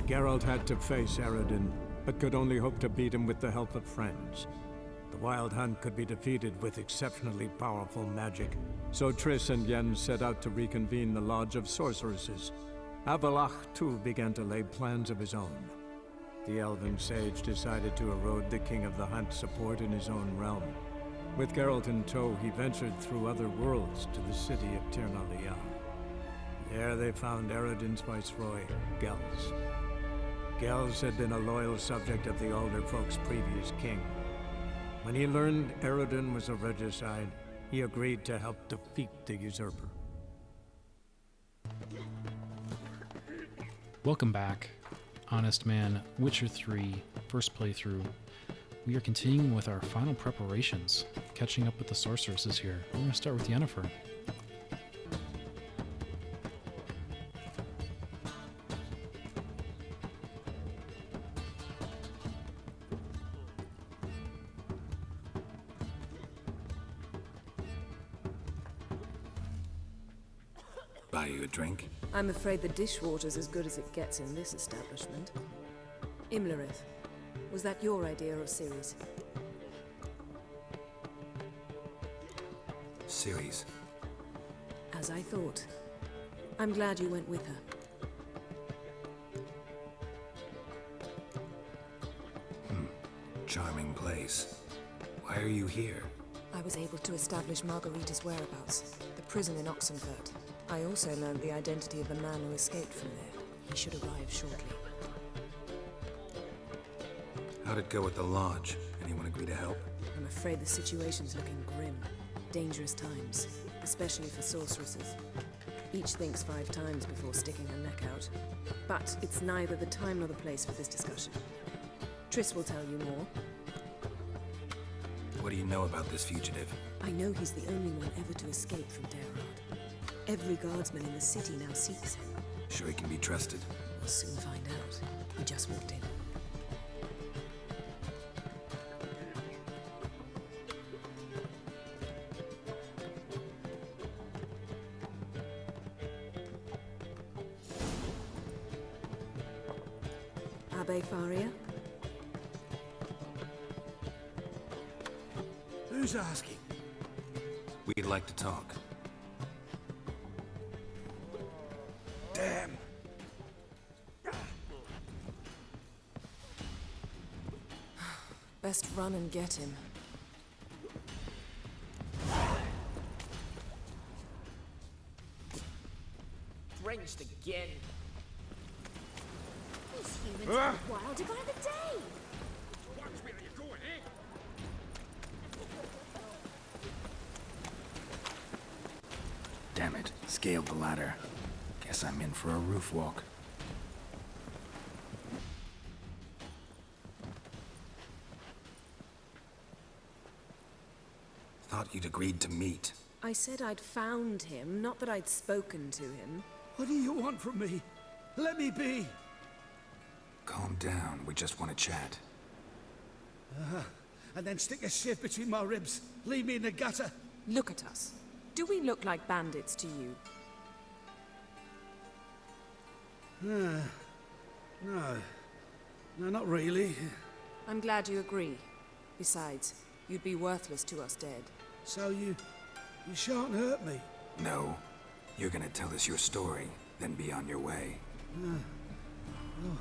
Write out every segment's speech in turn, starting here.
Geralt had to face Eredin, but could only hope to beat him with the help of friends. The Wild Hunt could be defeated with exceptionally powerful magic, so Triss and Yen set out to reconvene the Lodge of Sorceresses. Avallac'h, too, began to lay plans of his own. The elven sage decided to erode the King of the Hunt's support in his own realm. With Geralt in tow, he ventured through other worlds to the city of Tir na Lial. There they found Eredin's viceroy, Gels. Gels had been a loyal subject of the Alder Folk's previous king. When he learned Eredin was a regicide, he agreed to help defeat the usurper. Welcome back. Honestman, Witcher 3, first playthrough. We are continuing with our final preparations, catching up with the sorceresses here. We're going to start with Yennefer. Buy you a drink? I'm afraid the dishwater's as good as it gets in this establishment. Imlerith, was that your idea or Ciri's? Ciri's. As I thought. I'm glad you went with her. Charming place. Why are you here? I was able to establish Margarita's whereabouts, the prison in Oxenfurt. I also learned the identity of a man who escaped from there. He should arrive shortly. How'd it go with the lodge? Anyone agree to help? I'm afraid the situation's looking grim. Dangerous times, especially for sorceresses. Each thinks 5 times before sticking her neck out. But it's neither the time nor the place for this discussion. Triss will tell you more. What do you know about this fugitive? I know he's the only one ever to escape from Geralt. Every guardsman in the city now seeks him. Sure he can be trusted? We'll soon find out. He just walked in. Abbe Faria? Who's asking? We'd like to talk. Damn. Best run and get him. Drenched again. These humans are wilder by the day. Damn it. Scaled the ladder. Guess I'm in for a roof walk. Thought you'd agreed to meet. I said I'd found him, not that I'd spoken to him. What do you want from me? Let me be. Calm down. We just want to chat. And then stick a shiv between my ribs. Leave me in the gutter. Look at us. Do we look like bandits to you? No. No, not really. I'm glad you agree. Besides, you'd be worthless to us dead. So you shan't hurt me. No. You're gonna tell us your story, then be on your way. Oh,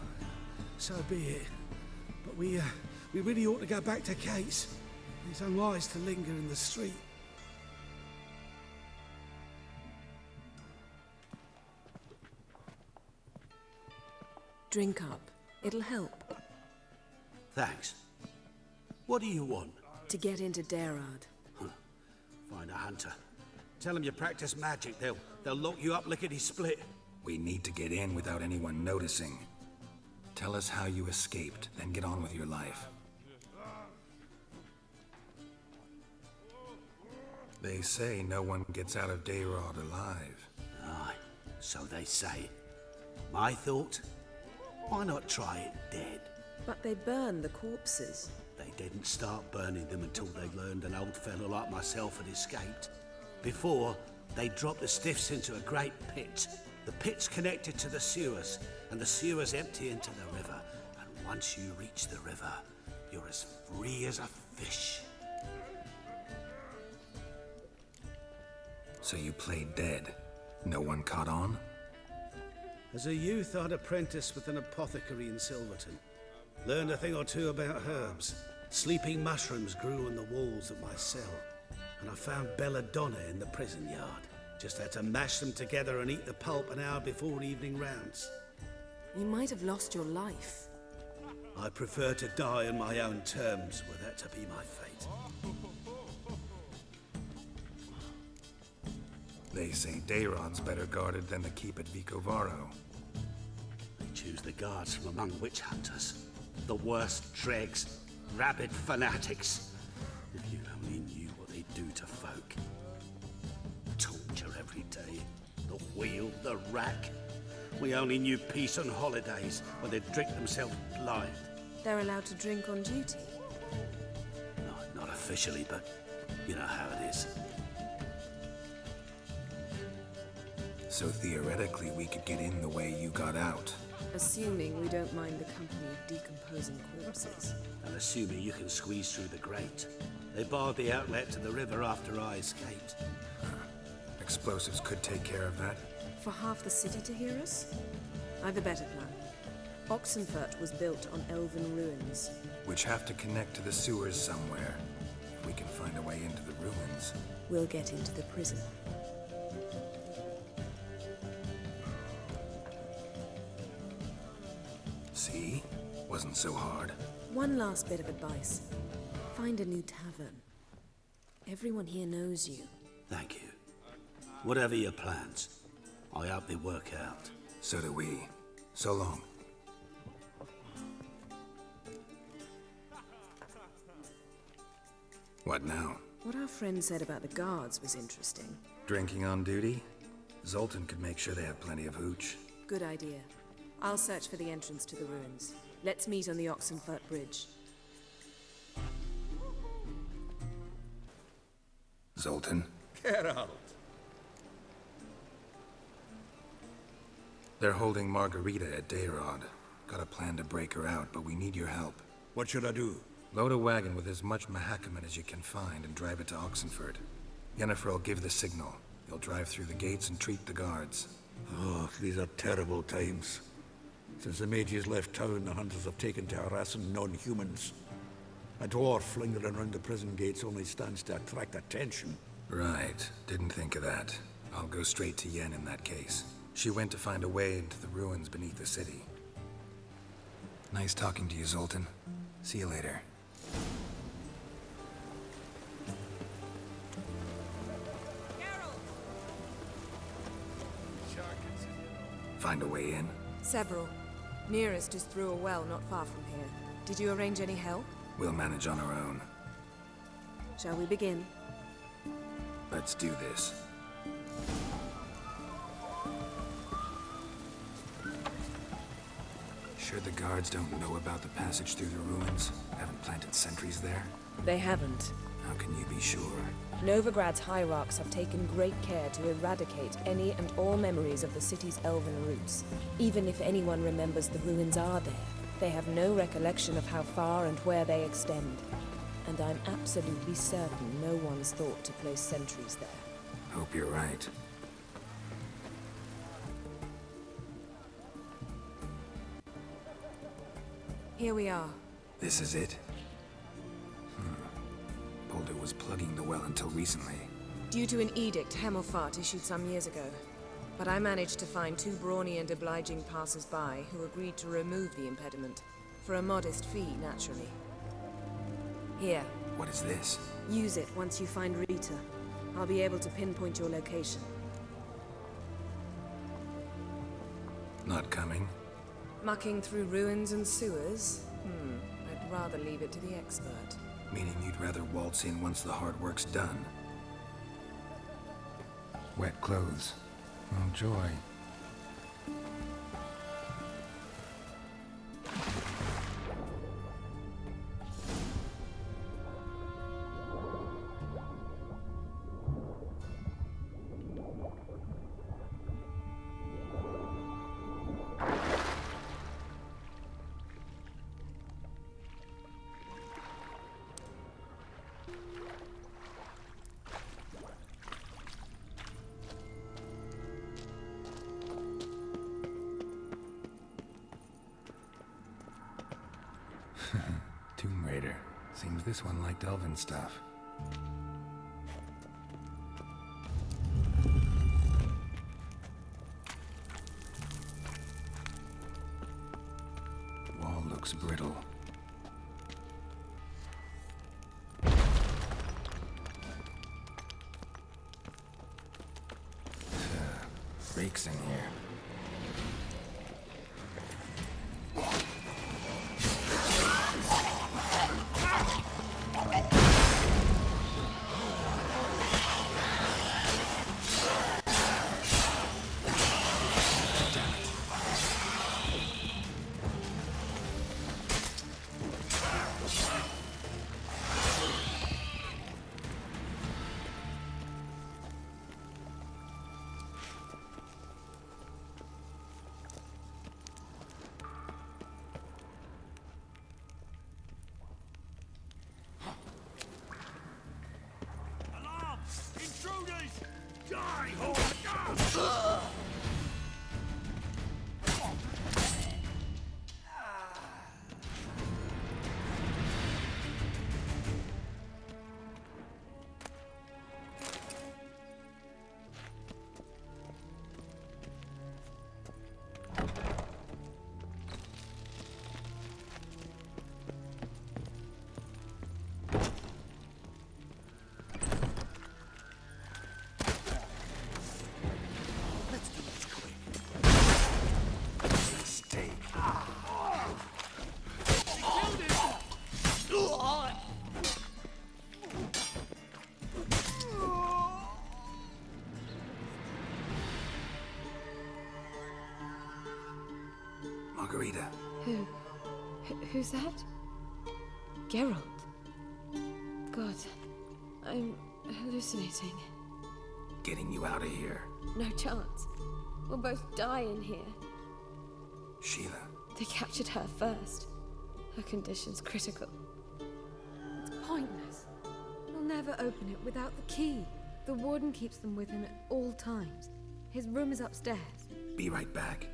so be it. But we really ought to go back to Kate's. It's unwise to linger in the street. Drink up. It'll help. Thanks. What do you want? To get into Geralt. Find a hunter. Tell them you practice magic. They'll lock you up lickety-split. We need to get in without anyone noticing. Tell us how you escaped, then get on with your life. They say no one gets out of Dayrod alive. Aye, so they say. My thought? Why not try it dead? But they burn the corpses. They didn't start burning them until they learned an old fellow like myself had escaped. Before, they dropped the stiffs into a great pit. The pit's connected to the sewers, and the sewers empty into the river. And once you reach the river, you're as free as a fish. So you played dead. No one caught on? As a youth, I'd apprenticed with an apothecary in Silverton. Learned a thing or two about herbs. Sleeping mushrooms grew on the walls of my cell. And I found belladonna in the prison yard. Just had to mash them together and eat the pulp an hour before evening rounds. You might have lost your life. I prefer to die on my own terms, were that to be my fate. They say Dayrod's better guarded than the keep at Vicovaro. They choose the guards from among witch hunters. The worst dregs, rabid fanatics. If you only knew what they do to folk. Torture every day. The wheel, the rack. We only knew peace on holidays when they'd drink themselves blind. They're allowed to drink on duty. No, not officially, but you know how it is. So theoretically, we could get in the way you got out. Assuming we don't mind the company of decomposing corpses. And assuming you can squeeze through the grate. They barred the outlet to the river after I escaped. Explosives could take care of that. For half the city to hear us? I've a better plan. Oxenfurt was built on elven ruins. Which have to connect to the sewers somewhere. If we can find a way into the ruins. We'll get into the prison. See? Wasn't so hard. One last bit of advice. Find a new tavern. Everyone here knows you. Thank you. Whatever your plans, I hope they work out. So do we. So long. What now? What our friend said about the guards was interesting. Drinking on duty? Zoltan could make sure they have plenty of hooch. Good idea. I'll search for the entrance to the ruins. Let's meet on the Oxenfurt Bridge. Zoltan? Geralt! They're holding Margarita at Dayrod. Got a plan to break her out, but we need your help. What should I do? Load a wagon with as much Mahakaman as you can find and drive it to Oxenfurt. Yennefer will give the signal. You'll drive through the gates and treat the guards. Oh, these are terrible times. Since the mages left town, the hunters have taken to harassing non-humans. A dwarf lingering around the prison gates only stands to attract attention. Right. Didn't think of that. I'll go straight to Yen in that case. She went to find a way into the ruins beneath the city. Nice talking to you, Zoltan. See you later. Find a way in? Several. Nearest is through a well not far from here. Did you arrange any help? We'll manage on our own. Shall we begin? Let's do this. Sure the guards don't know about the passage through the ruins? Haven't planted sentries there? They haven't. How can you be sure? Novigrad's hierarchs have taken great care to eradicate any and all memories of the city's elven roots. Even if anyone remembers the ruins are there, they have no recollection of how far and where they extend. And I'm absolutely certain no one's thought to place sentries there. Hope you're right. Here we are. This is it? Boulder was plugging the well until recently. Due to an edict Hemmelfart issued some years ago. But I managed to find two brawny and obliging passers-by who agreed to remove the impediment. For a modest fee, naturally. Here, What is this? use it once you find Rita. I'll be able to pinpoint your location. Not coming? Mucking through ruins and sewers? I'd rather leave it to the expert. Meaning you'd rather waltz in once the hard work's done. Wet clothes. Oh, joy. Tomb Raider. Seems this one liked elven stuff. Wall looks brittle. Rakes in here. Margarita. Who's that? Geralt. God, I'm hallucinating. Getting you out of here. No chance. We'll both die in here. Sheila. They captured her first. Her condition's critical. It's pointless. We'll never open it without the key. The warden keeps them with him at all times. His room is upstairs. Be right back.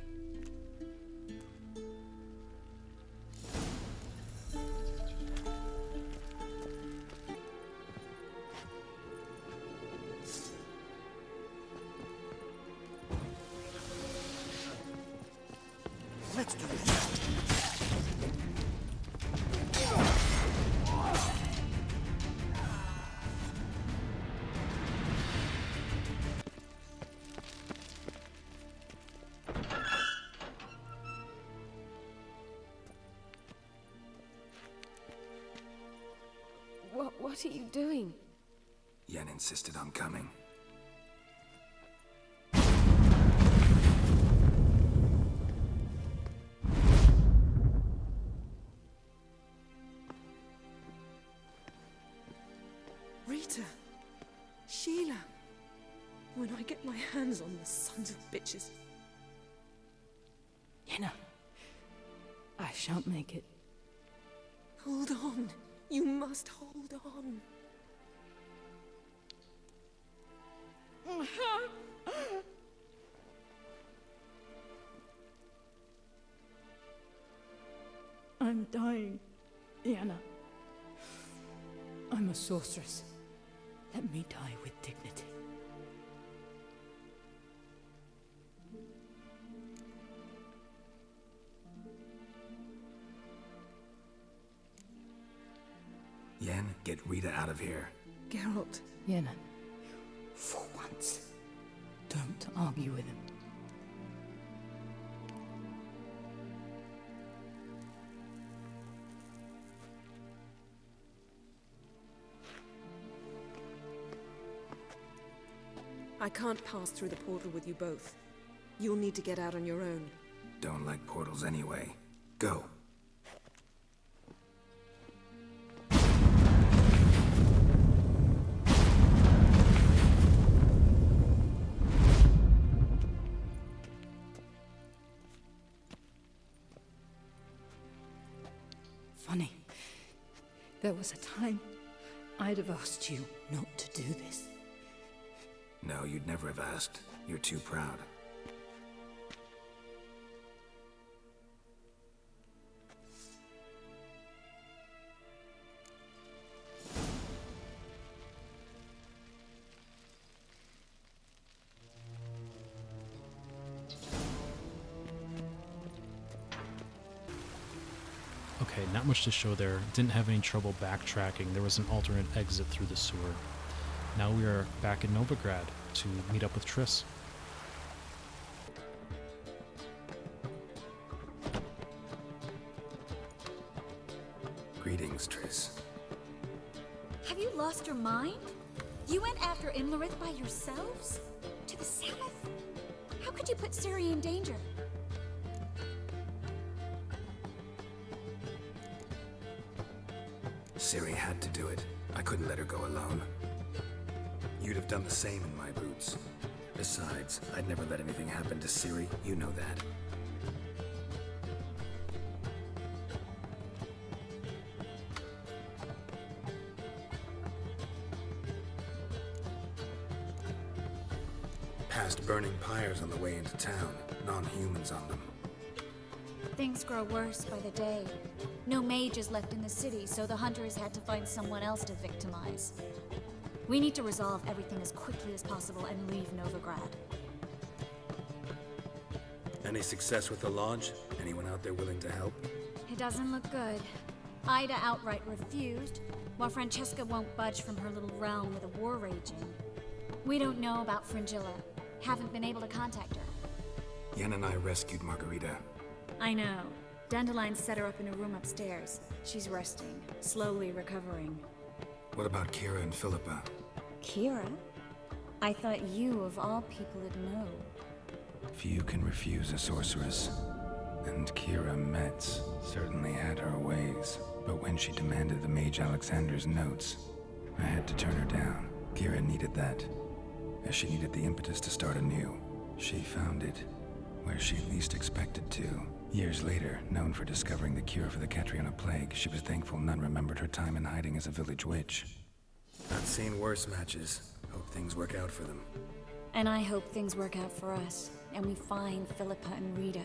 Let's do this. What are you doing? Yen insisted on coming. Rita! Sheila! When I get my hands on the sons of bitches. Yenna, I shan't make it. Hold on. You must hold on. I'm dying, Yenna. I'm a sorceress. Let me die with dignity. Yen, get Rita out of here. Geralt. Yenna, for once, don't argue with him. I can't pass through the portal with you both. You'll need to get out on your own. Don't like portals anyway. Go. Funny. There was a time I'd have asked you not to do this. No, you'd never have asked. You're too proud. Okay, not much to show there. Didn't have any trouble backtracking. There was an alternate exit through the sewer. Now we are back in Novigrad to meet up with Triss. Greetings, Triss. Have you lost your mind? You went after Imlerith by yourselves? To the south? How could you put Ciri in danger? Ciri had to do it. I couldn't let her go alone. You'd have done the same in my boots. Besides, I'd never let anything happen to Ciri. You know that. Past burning pyres on the way into town. Non-humans on them. Things grow worse by the day. No mages left in the city, so the hunters had to find someone else to victimize. We need to resolve everything as quickly as possible and leave Novigrad. Any success with the lodge? Anyone out there willing to help? It doesn't look good. Ida outright refused, while Francesca won't budge from her little realm with a war raging. We don't know about Fringilla. Haven't been able to contact her. Yen and I rescued Margarita. I know. Dandelion set her up in a room upstairs. She's resting, slowly recovering. What about Kira and Philippa? Kira? I thought you, of all people, would know. Few can refuse a sorceress. And Kira Metz certainly had her ways. But when she demanded the Mage Alexander's notes, I had to turn her down. Kira needed that, as she needed the impetus to start anew. She found it where she least expected to. Years later, known for discovering the cure for the Catriona plague, she was thankful none remembered her time in hiding as a village witch. I've seen worse matches. Hope things work out for them. And I hope things work out for us, and we find Philippa and Rita.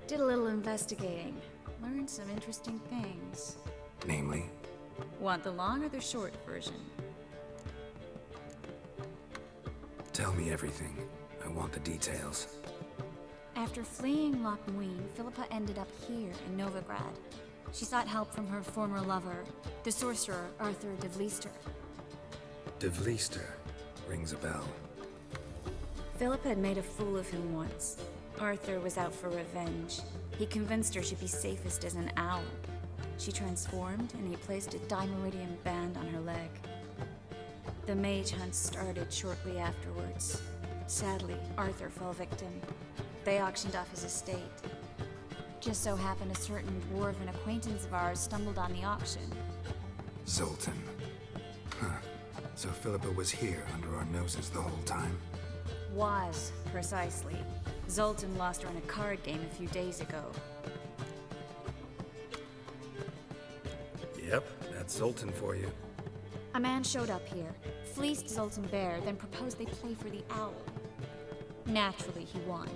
Did a little investigating. Learned some interesting things. Namely? Want the long or the short version? Tell me everything. I want the details. After fleeing Loch Muin, Philippa ended up here in Novigrad. She sought help from her former lover, the sorcerer Arthur de Vliester. De Vliester rings a bell. Philippa had made a fool of him once. Arthur was out for revenge. He convinced her she'd be safest as an owl. She transformed, and he placed a Dimeridian band on her leg. The mage hunt started shortly afterwards. Sadly, Arthur fell victim. They auctioned off his estate. Just so happened a certain dwarven acquaintance of ours stumbled on the auction. Zoltan. Huh. So Philippa was here under our noses the whole time? Was, precisely. Zoltan lost her in a card game a few days ago. Yep, that's Zoltan for you. A man showed up here, fleeced Zoltan bare, then proposed they play for the owl. Naturally, he won,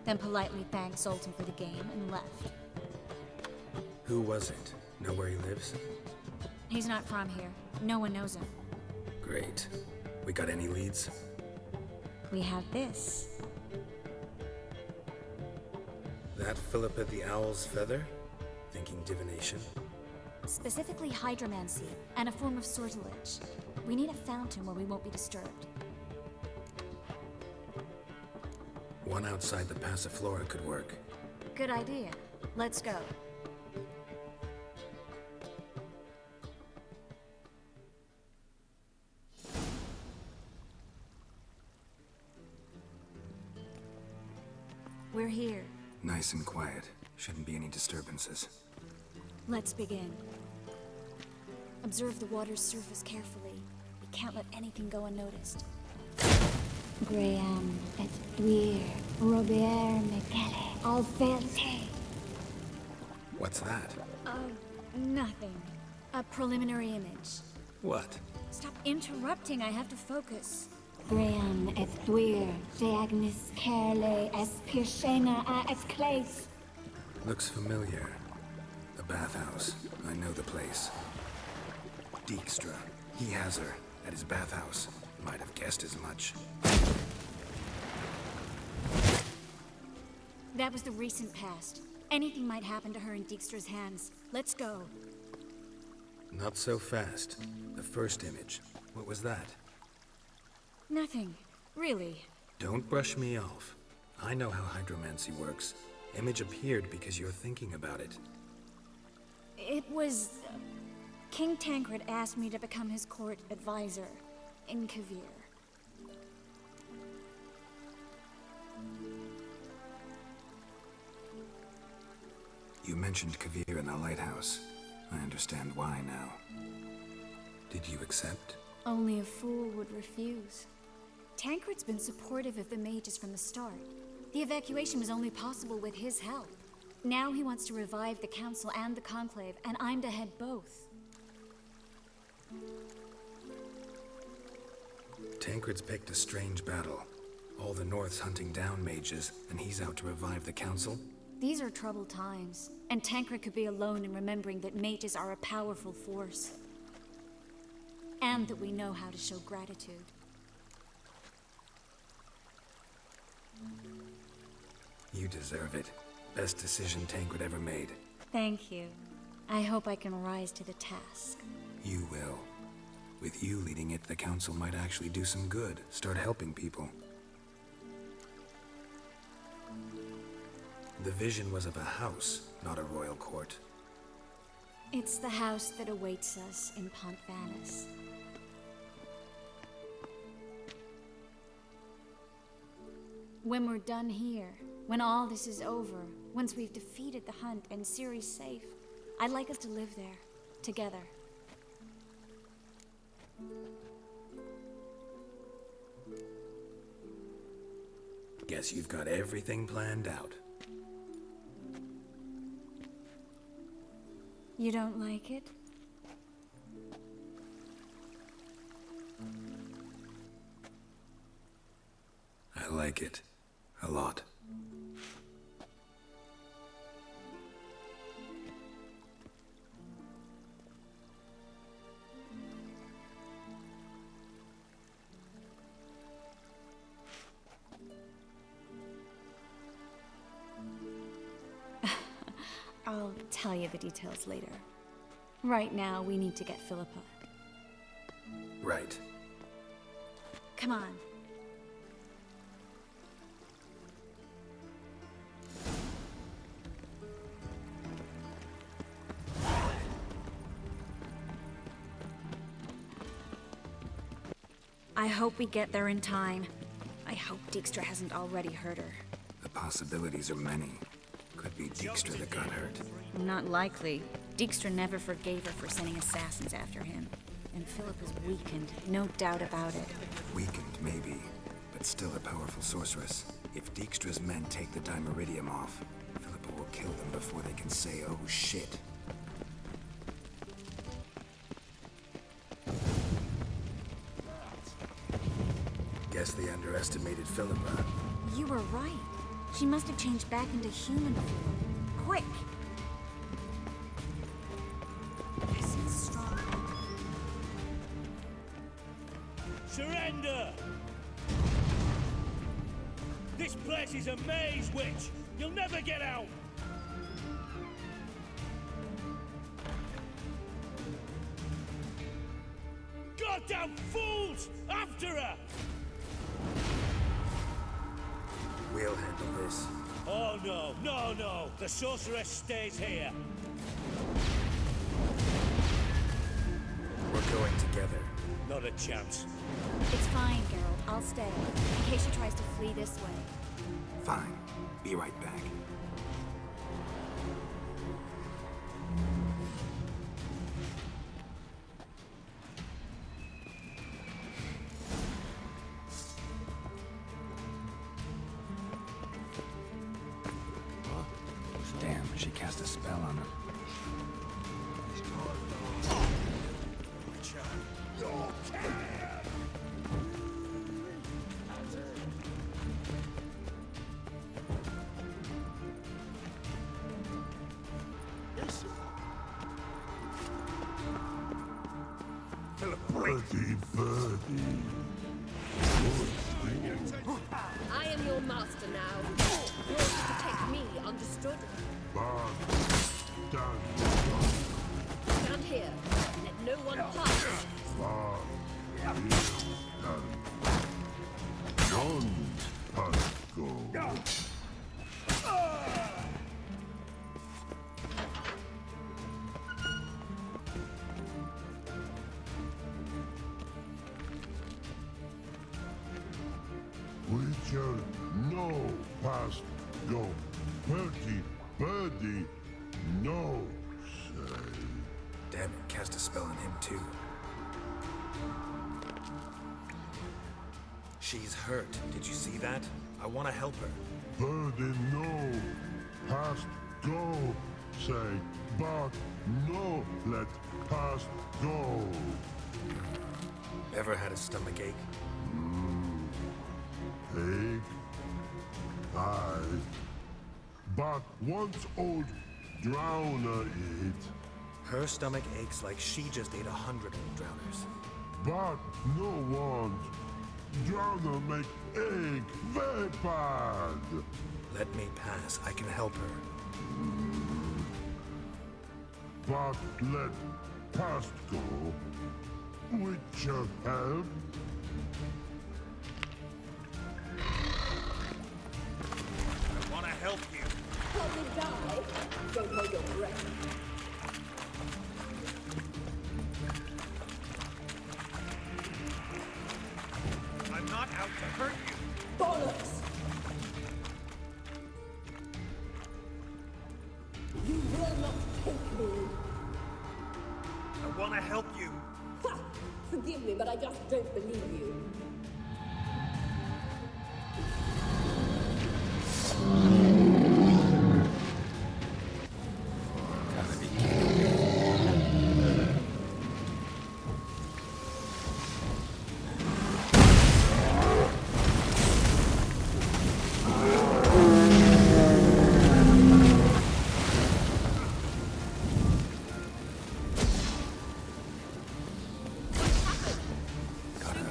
then politely thanked Zoltan for the game and left. Who was it? Know where he lives? He's not from here. No one knows him. Great. We got any leads? We have this. That Philippa the Owl's feather? Thinking divination? Specifically hydromancy, and a form of sortilege. We need a fountain where we won't be disturbed. One outside the Passiflora could work. Good idea. Let's go. We're here. Nice and quiet. Shouldn't be any disturbances. Let's begin. Observe the water's surface carefully. We can't let anything go unnoticed. Graham et Dwyer, Robert Michele, Alferte. What's that? Nothing. A preliminary image. What? Stop interrupting, I have to focus. Graham et Dwyer, de Agnes Kerle, es Pirshena a et Claes. Looks familiar. The bathhouse. I know the place. Dijkstra. He has her at his bathhouse. Might have guessed as much. That was the recent past. Anything might happen to her in Dijkstra's hands. Let's go. Not so fast. The first image. What was that? Nothing. Really. Don't brush me off. I know how hydromancy works. Image appeared because you're thinking about it. It was... King Tancred asked me to become his court advisor in Kavir. You mentioned Kavir in the lighthouse. I understand why now. Did you accept? Only a fool would refuse. Tancred's been supportive of the mages from the start. The evacuation was only possible with his help. Now he wants to revive the Council and the Conclave, and I'm to head both. Tancred's picked a strange battle. All the North's hunting down mages, and he's out to revive the Council? These are troubled times, and Tancred could be alone in remembering that mages are a powerful force. And that we know how to show gratitude. You deserve it. Best decision Tancred ever made. Thank you. I hope I can rise to the task. You will. With you leading it, the Council might actually do some good. Start helping people. The vision was of a house, not a royal court. It's the house that awaits us in Pont Vanis. When we're done here, when all this is over, once we've defeated the hunt and Ciri's safe, I'd like us to live there, together. Guess you've got everything planned out. You don't like it? I like it. A lot. I'll tell you the details later. Right now, we need to get Philippa. Right. Come on. I hope we get there in time. I hope Dijkstra hasn't already hurt her. The possibilities are many. Could be Dijkstra that got hurt. Not likely. Dijkstra never forgave her for sending assassins after him. And Philippa's weakened, no doubt about it. Weakened, maybe, but still a powerful sorceress. If Dijkstra's men take the Dimeridium off, Philippa will kill them before they can say, oh shit. Guess they underestimated Philippa. You were right. She must have changed back into human form. Quick! This is strong. Surrender! This place is a maze, witch! You'll never get out! Goddamn fools! After her! We'll handle this. Oh no, no, no! The sorceress stays here! We're going together. Not a chance. It's fine, Geralt. I'll stay, in case she tries to flee this way. Fine. Be right back. Damn, she cast a spell on him. Birdie, birdie. I am your master now. Yours to protect me, understood? Stand here. Let no one pass. Witcher, no past go. Birdie, no say. Damn it, cast a spell on him too. She's hurt. Did you see that? I want to help her. Birdie, no past go. Say, but no let past go. Ever had a stomach ache? Ache? Aye. But once old drowner eat. Her stomach aches like she just ate 100 drowners. But no want. Drowner make ache very bad. Let me pass. I can help her. But let past go. Witcher help? I want to help you. Help me die. Don't hold your breath. I'm not out to hurt you. Bollocks! You will not take me. I want to help you. Ha! Forgive me, but I just don't believe you.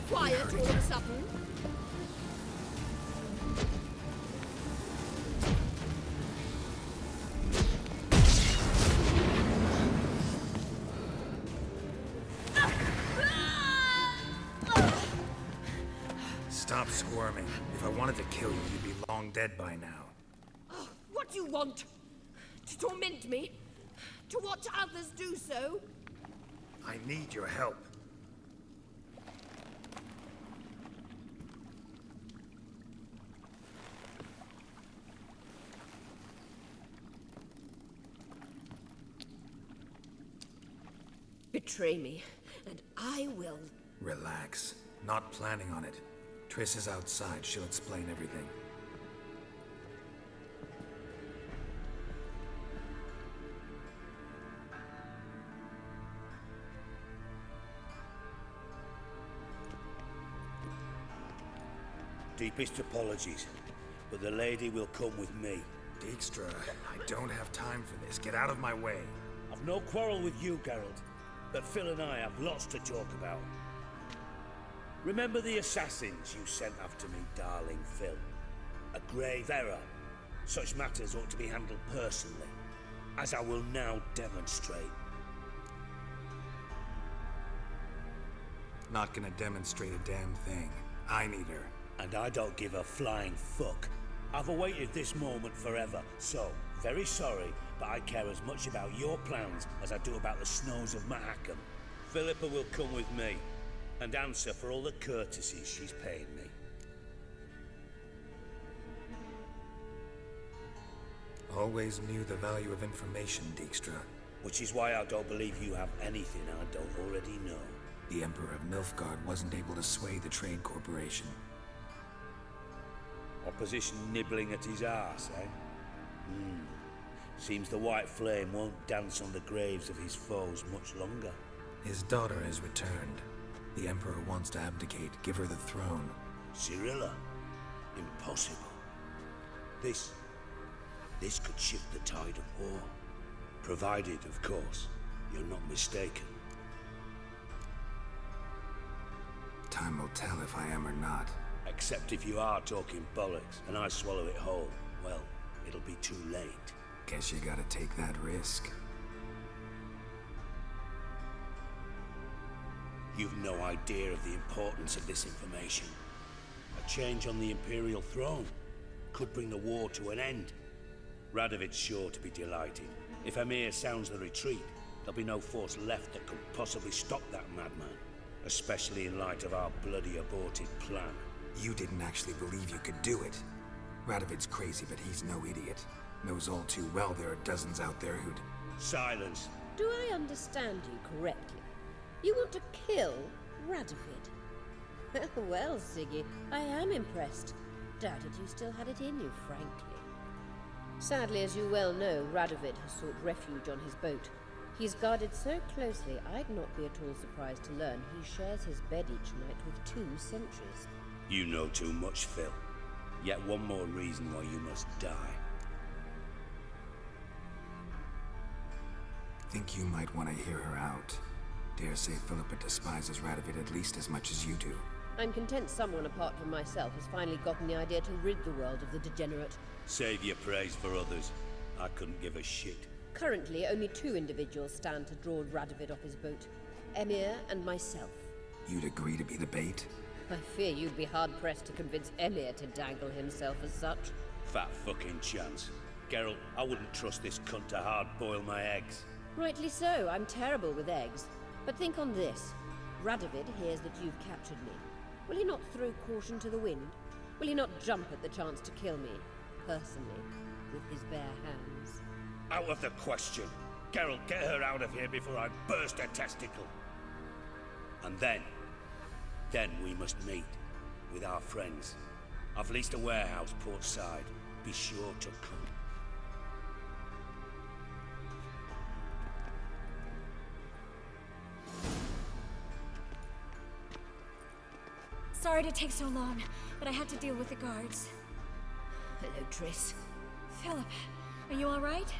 Quiet all of a sudden. Stop squirming. If I wanted to kill you, you'd be long dead by now. Oh, what do you want? To torment me? To watch others do so? I need your help. Betray me, and I will. Relax. Not planning on it. Triss is outside. She'll explain everything. Deepest apologies, but the lady will come with me. Dijkstra, I don't have time for this. Get out of my way. I've no quarrel with you, Geralt, but Phil and I have lots to talk about. Remember the assassins you sent after me, darling Phil? A grave error. Such matters ought to be handled personally, as I will now demonstrate. Not gonna demonstrate a damn thing. I need her. And I don't give a flying fuck. I've awaited this moment forever, so, very sorry, but I care as much about your plans as I do about the snows of Mahakam. Philippa will come with me, and answer for all the courtesies she's paying me. Always knew the value of information, Dijkstra. Which is why I don't believe you have anything I don't already know. The Emperor of Nilfgaard wasn't able to sway the Trade Corporation. Opposition nibbling at his arse, eh? Seems the White Flame won't dance on the graves of his foes much longer. His daughter has returned. The Emperor wants to abdicate, give her the throne. Cirilla? Impossible. This could shift the tide of war. Provided, of course, you're not mistaken. Time will tell if I am or not. Except if you are talking bollocks, and I swallow it whole, well, it'll be too late. Guess you gotta take that risk. You've no idea of the importance of this information. A change on the Imperial throne could bring the war to an end. Radovid's sure to be delighted. If Emir sounds the retreat, there'll be no force left that could possibly stop that madman. Especially in light of our bloody aborted plan. You didn't actually believe you could do it. Radovid's crazy, but he's no idiot. Knows all too well there are dozens out there who'd... Silence. Do I understand you correctly? You want to kill Radovid? Well, Siggy, I am impressed. Doubted you still had it in you, frankly. Sadly, as you well know, Radovid has sought refuge on his boat. He's guarded so closely, I'd not be at all surprised to learn he shares his bed each night with 2 sentries. You know too much, Phil. Yet one more reason why you must die. Think you might want to hear her out. Dare say Philippa despises Radovid at least as much as you do. I'm content someone apart from myself has finally gotten the idea to rid the world of the degenerate. Save your praise for others. I couldn't give a shit. Currently, only 2 individuals stand to draw Radovid off his boat. Emir and myself. You'd agree to be the bait? I fear you'd be hard-pressed to convince Emir to dangle himself as such. Fat fucking chance. Geralt, I wouldn't trust this cunt to hard-boil my eggs. Rightly so, I'm terrible with eggs. But think on this. Radovid hears that you've captured me. Will he not throw caution to the wind? Will he not jump at the chance to kill me, personally, with his bare hands? Out of the question. Geralt, get her out of here before I burst her testicle. And then we must meet with our friends. I've leased a warehouse portside. Be sure to come. Sorry to take so long, but I had to deal with the guards. Hello, Triss. Philip, are you all right?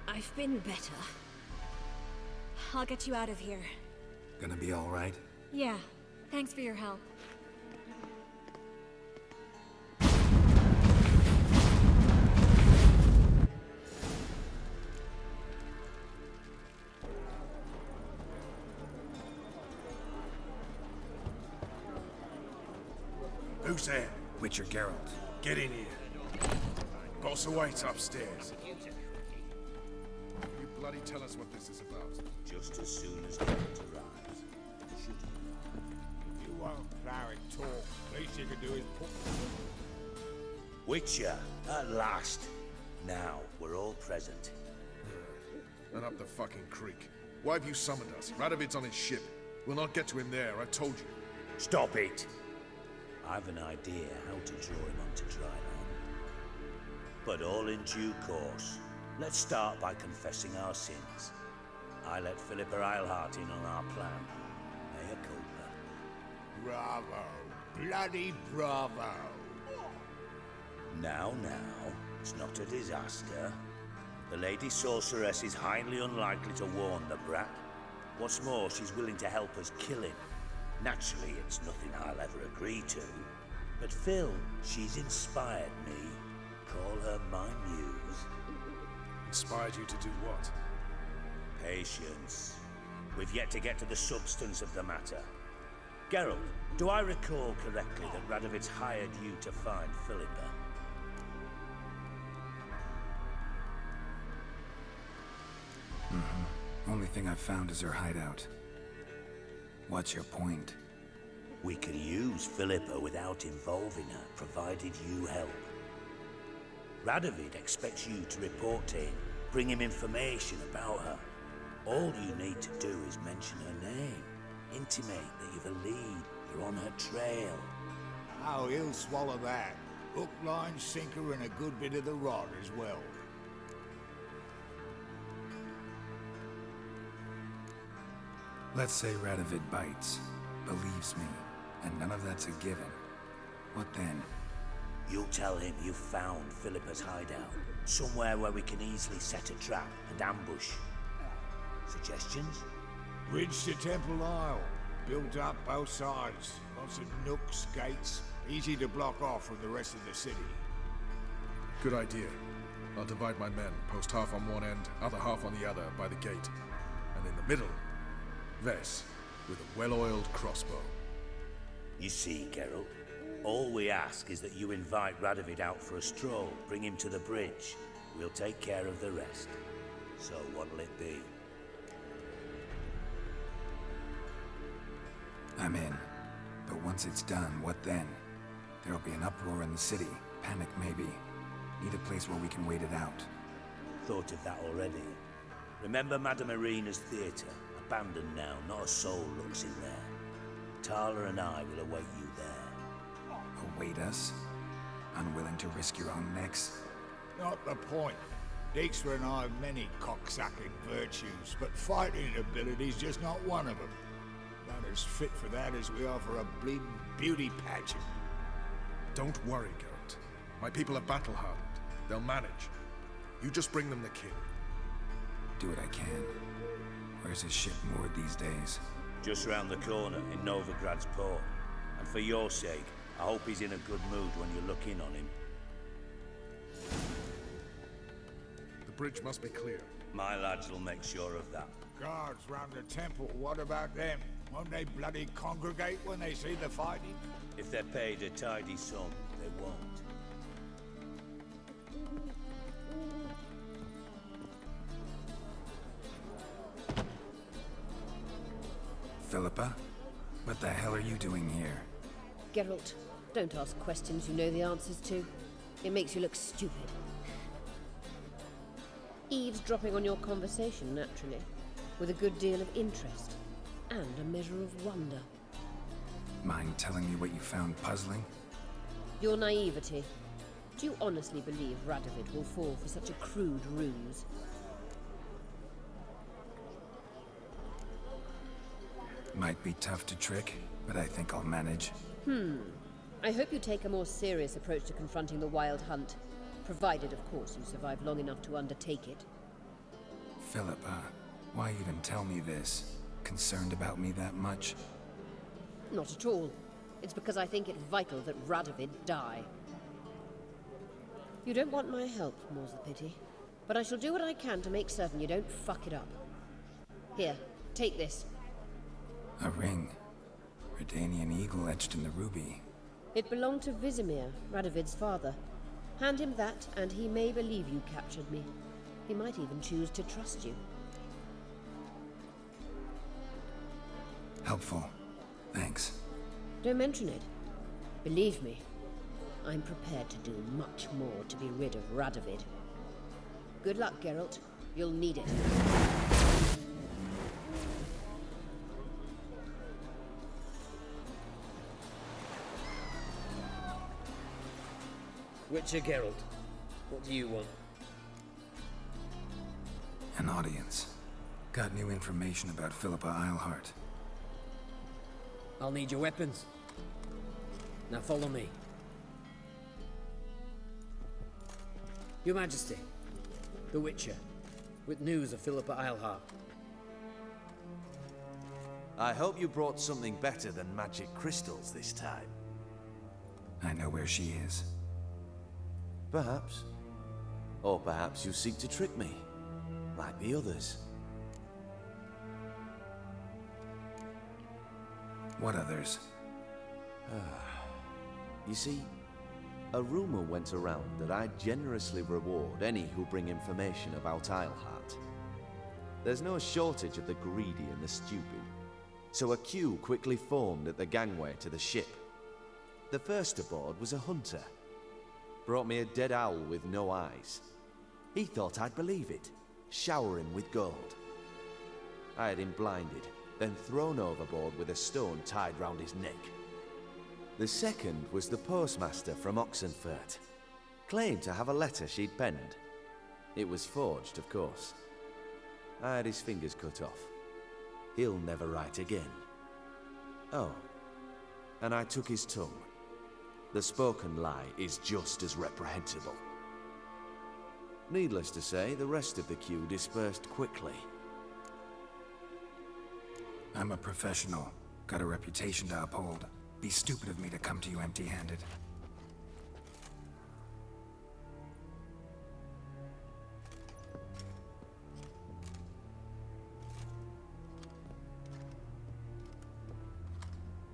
I've been better. I'll get you out of here. Gonna be all right? Yeah, thanks for your help. Who's there? Witcher Geralt. Get in here. Boss awaits upstairs. You bloody tell us what this is about. Just as soon as Geralt arrives. Should You won't plow and talk. Least you can do is put... Witcher, at last. Now, we're all present. And up the fucking creek. Why have you summoned us? Radovid's on his ship. We'll not get to him there, I told you. Stop it! I've an idea how to draw him onto dry land. But all in due course. Let's start by confessing our sins. I let Philippa Eilhart in on our plan. Mea culpa. Bravo. Bloody bravo. Now, it's not a disaster. The Lady Sorceress is highly unlikely to warn the brat. What's more, she's willing to help us kill him. Naturally, it's nothing I'll ever agree to. But Phil, she's inspired me. Call her my muse. Inspired you to do what? Patience. We've yet to get to the substance of the matter. Geralt, do I recall correctly that Radovid's hired you to find Philippa? Only thing I've found is her hideout. What's your point? We can use Philippa without involving her, provided you help. Radovid expects you to report to him, bring him information about her. All you need to do is mention her name, intimate that you've a lead, you're on her trail. Oh, he'll swallow that. Hook, line, sinker, and a good bit of the rod as well. Let's say Radovid bites, believes me, and none of that's a given. What then? You'll tell him you've found Philippa's hideout, somewhere where we can easily set a trap and ambush. Suggestions? Bridge to Temple Isle. Built up both sides. Lots of nooks, gates, Easy to block off from the rest of the city. Good idea. I'll divide my men, post half on one end, other half on the other, by the gate. And in the middle, Vess, with a well-oiled crossbow. You see, Geralt, all we ask is that you invite Radovid out for a stroll, bring him to the bridge. We'll take care of the rest. So what'll it be? I'm in. But once it's done, what then? There'll be an uproar in the city. Panic, maybe. Need a place where we can wait it out. Thought of that already. Remember Madame Irina's theatre? Abandoned now, not a soul looks in there. Tala and I will await you there. Await us? Unwilling to risk your own necks? Not the point. Dijkstra and I have many cocksucking virtues, but fighting ability's just not one of them. Not as fit for that as we are for a bleeding beauty pageant. Don't worry, Geralt. My people are battle-hardened. They'll manage. You just bring them the king. Do what I can. Where's his ship moored these days? Just round the corner in Novigrad's port. And for your sake, I hope he's in a good mood when you look in on him. The bridge must be clear. My lads will make sure of that. Guards round the temple, what about them? Won't they bloody congregate when they see the fighting? If they're paid a tidy sum, they won't. Philippa? What the hell are you doing here? Geralt, don't ask questions you know the answers to. It makes you look stupid. Eavesdropping on your conversation, naturally, with a good deal of interest and a measure of wonder. Mind telling me what you found puzzling? Your naivety. Do you honestly believe Radovid will fall for such a crude ruse? Might be tough to trick, but I think I'll manage. I hope you take a more serious approach to confronting the Wild Hunt. Provided, of course, you survive long enough to undertake it. Philippa, why even tell me this? Concerned about me that much? Not at all. It's because I think it vital that Radovid die. You don't want my help, more's the pity. But I shall do what I can to make certain you don't fuck it up. Here, take this. A ring. Redanian eagle etched in the ruby. It belonged to Vizimir, Radovid's father. Hand him that, and he may believe you captured me. He might even choose to trust you. Helpful. Thanks. Don't mention it. Believe me, I'm prepared to do much more to be rid of Radovid. Good luck, Geralt. You'll need it. Witcher Geralt, what do you want? An audience. Got new information about Philippa Eilhart. I'll need your weapons. Now follow me. Your Majesty, the Witcher, with news of Philippa Eilhart. I hope you brought something better than magic crystals this time. I know where she is. Perhaps. Or perhaps you seek to trick me, like the others. What others? You see, a rumor went around that I generously reward any who bring information about Eilhart. There's no shortage of the greedy and the stupid, so a queue quickly formed at the gangway to the ship. The first aboard was a hunter. Brought me a dead owl with no eyes. He thought I'd believe it, shower him with gold. I had him blinded, then thrown overboard with a stone tied round his neck. The second was the postmaster from Oxenfurt. Claimed to have a letter she'd penned. It was forged, of course. I had his fingers cut off. He'll never write again. Oh, and I took his tongue. The spoken lie is just as reprehensible. Needless to say, the rest of the queue dispersed quickly. I'm a professional. Got a reputation to uphold. Be stupid of me to come to you empty-handed.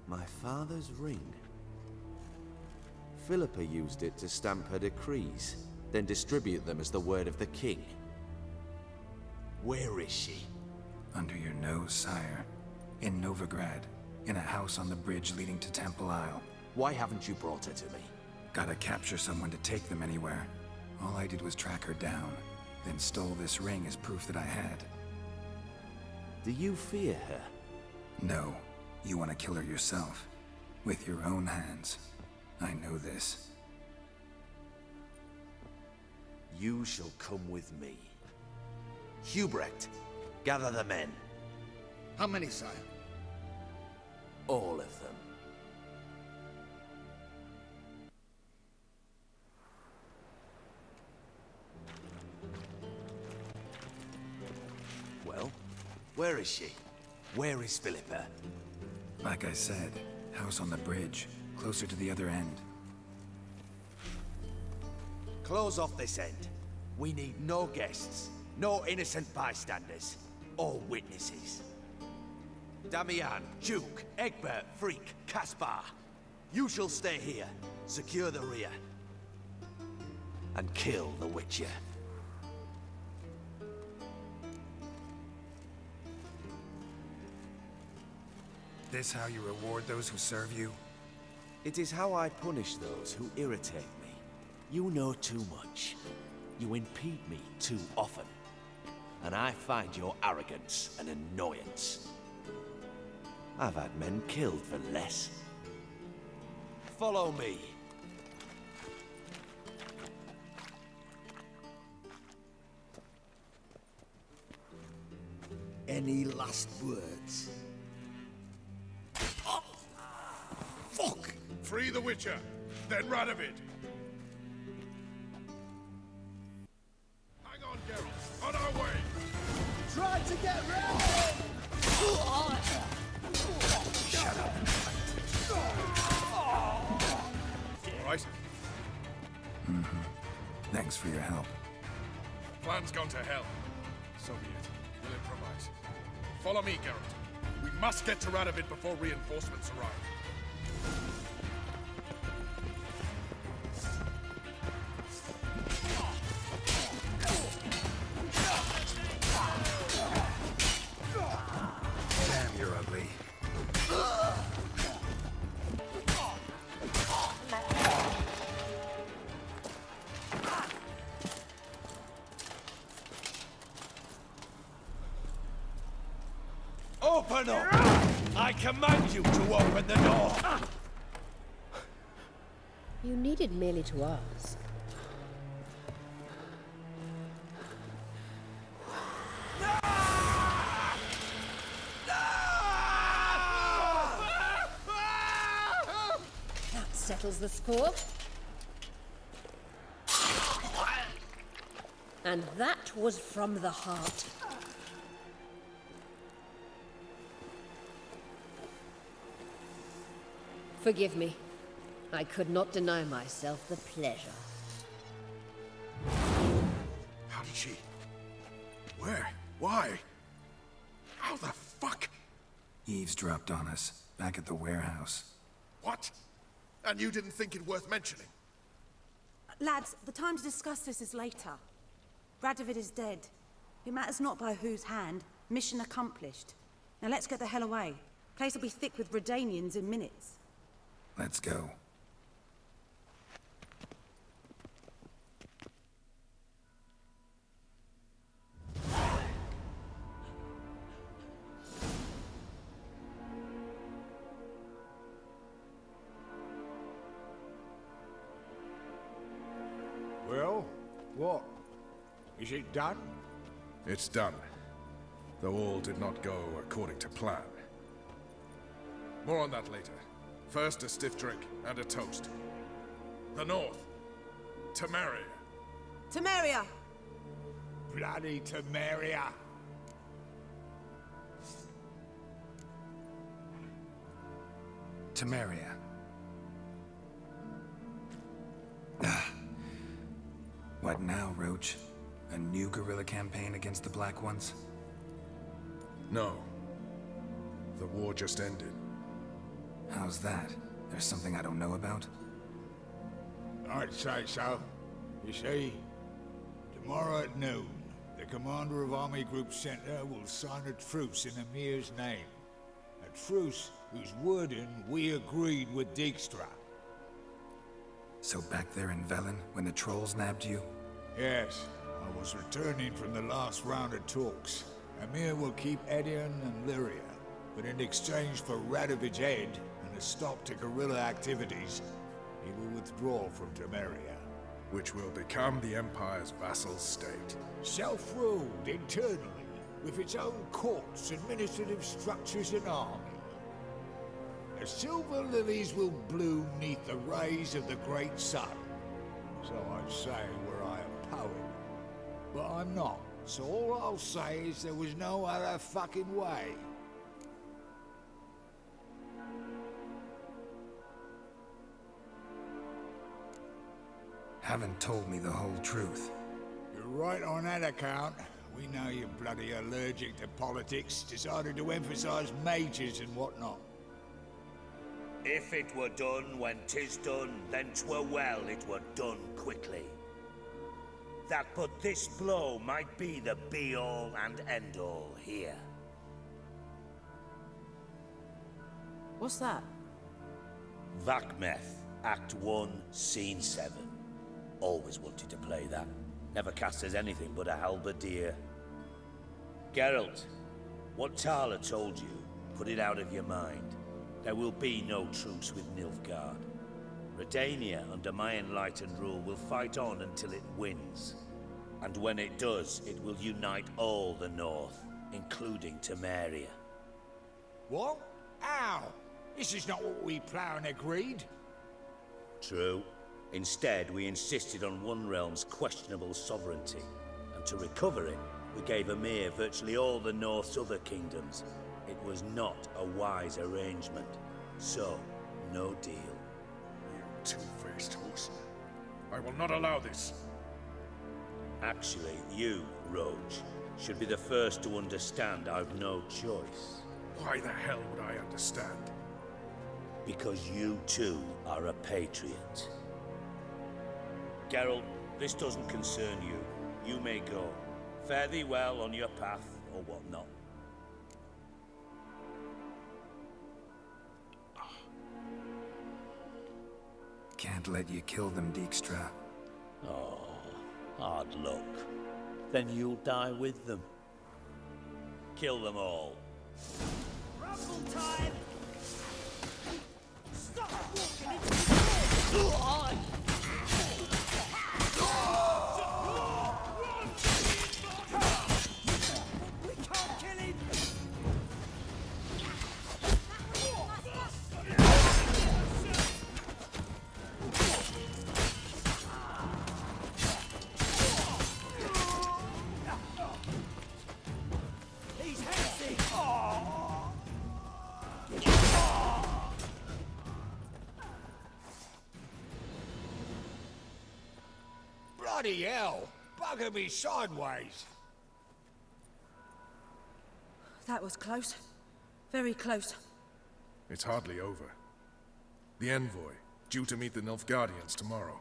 My father's ring. Philippa used it to stamp her decrees, then distribute them as the word of the king. Where is she? Under your nose, sire. In Novigrad. In a house on the bridge leading to Temple Isle. Why haven't you brought her to me? Gotta capture someone to take them anywhere. All I did was track her down, then stole this ring as proof that I had. Do you fear her? No. You want to kill her yourself. With your own hands. I know this. You shall come with me. Hubrecht, gather the men. How many, sire? All of them. Well, where is she? Where is Philippa? Like I said, house on the bridge, closer to the other end. Close off this end. We need no guests, no innocent bystanders, or witnesses. Damian, Duke, Egbert, Freak, Caspar. You shall stay here, secure the rear, and kill the Witcher. This how you reward those who serve you? It is how I punish those who irritate me. You know too much. You impede me too often. And I find your arrogance an annoyance. I've had men killed for less. Follow me. Any last words? Oh, fuck! Free the Witcher, then Radovid. Hang on, Geralt. On our way. Try to get ready! Shut up. All right? Thanks for your help. Plan's gone to hell. So be it. We'll improvise. Follow me, Geralt. We must get to Radovid before reinforcements arrive. Damn, you're ugly. Open up! I command you to open the door! You needed merely to ask. That settles the score. And that was from the heart. Forgive me. I could not deny myself the pleasure. How did she? Where? Why? How the fuck? Eavesdropped on us, back at the warehouse. What? And you didn't think it worth mentioning? Lads, the time to discuss this is later. Radovid is dead. It matters not by whose hand. Mission accomplished. Now let's get the hell away. Place will be thick with Redanians in minutes. Let's go. Well, what? Is it done? It's done. Though all did not go according to plan. More on that later. First, a stiff drink and a toast. The North. Temeria. Temeria! Bloody Temeria! Temeria. What now, Roach? A new guerrilla campaign against the Black Ones? No. The war just ended. How's that? There's something I don't know about? I'd say so. You see, tomorrow at noon, the commander of Army Group Center will sign a truce in Emir's name. A truce whose wording we agreed with Dijkstra. So back there in Velen, when the trolls nabbed you? Yes, I was returning from the last round of talks. Emir will keep Edion and Lyria, but in exchange for Radovid's head and a stop to guerrilla activities, he will withdraw from Temeria. Which will become the Empire's vassal state. Self-ruled internally, with its own courts, administrative structures and army. The silver lilies will bloom neath the rays of the great sun. So I'd say were I a poet. But I'm not, so all I'll say is there was no other fucking way. Haven't told me the whole truth. You're right on that account. We know you're bloody allergic to politics, decided to emphasize mages and whatnot. If it were done when 'tis done, then 'twere well it were done quickly. That but this blow might be the be-all and end-all here. What's that? Vakmeth, Act 1, Scene 7. Always wanted to play that. Never cast as anything but a halberdier. Geralt, what Tala told you, put it out of your mind. There will be no truce with Nilfgaard. Redania, under my enlightened rule, will fight on until it wins. And when it does, it will unite all the North, including Temeria. What? How? This is not what we plough and agreed. True. Instead, we insisted on one realm's questionable sovereignty, and to recover it, we gave Emir virtually all the North's other kingdoms. It was not a wise arrangement, so no deal. You two-faced host. I will not allow this. Actually, you, Roach, should be the first to understand I've no choice. Why the hell would I understand? Because you too are a patriot. Geralt, this doesn't concern you. You may go. Fare thee well on your path, or whatnot. Can't let you kill them, Dijkstra. Oh, hard luck. Then you'll die with them. Kill them all. Rumble time! Stop walking into the We can't kill him! He's healthy! Bloody hell! Bugger me sideways! That was close. Very close. It's hardly over. The envoy, due to meet the Nilfgaardians tomorrow.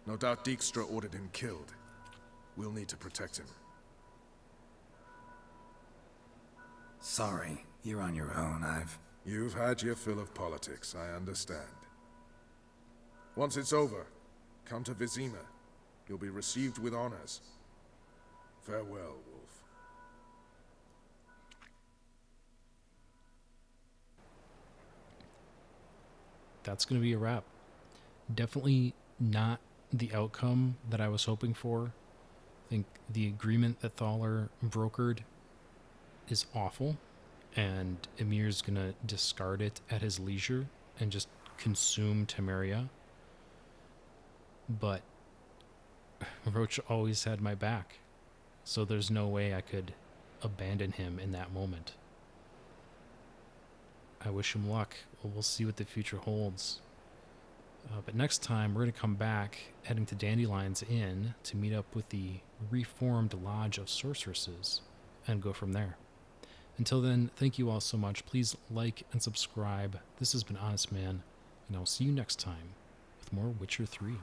No doubt Dijkstra ordered him killed. We'll need to protect him. Sorry, you're on your own. You've had your fill of politics, I understand. Once it's over, come to Vizima. You'll be received with honors. Farewell, Wolf. That's going to be a wrap. Definitely not the outcome that I was hoping for. I think the agreement that Thaler brokered is awful, and Emir's going to discard it at his leisure and just consume Temeria. But Roach always had my back, so there's no way I could abandon him in that moment. I wish him luck. We'll see what the future holds. But next time, we're going to come back, heading to Dandelion's Inn to meet up with the reformed Lodge of Sorceresses and go from there. Until then, thank you all so much. Please like and subscribe. This has been Honestman, and I'll see you next time with more Witcher 3.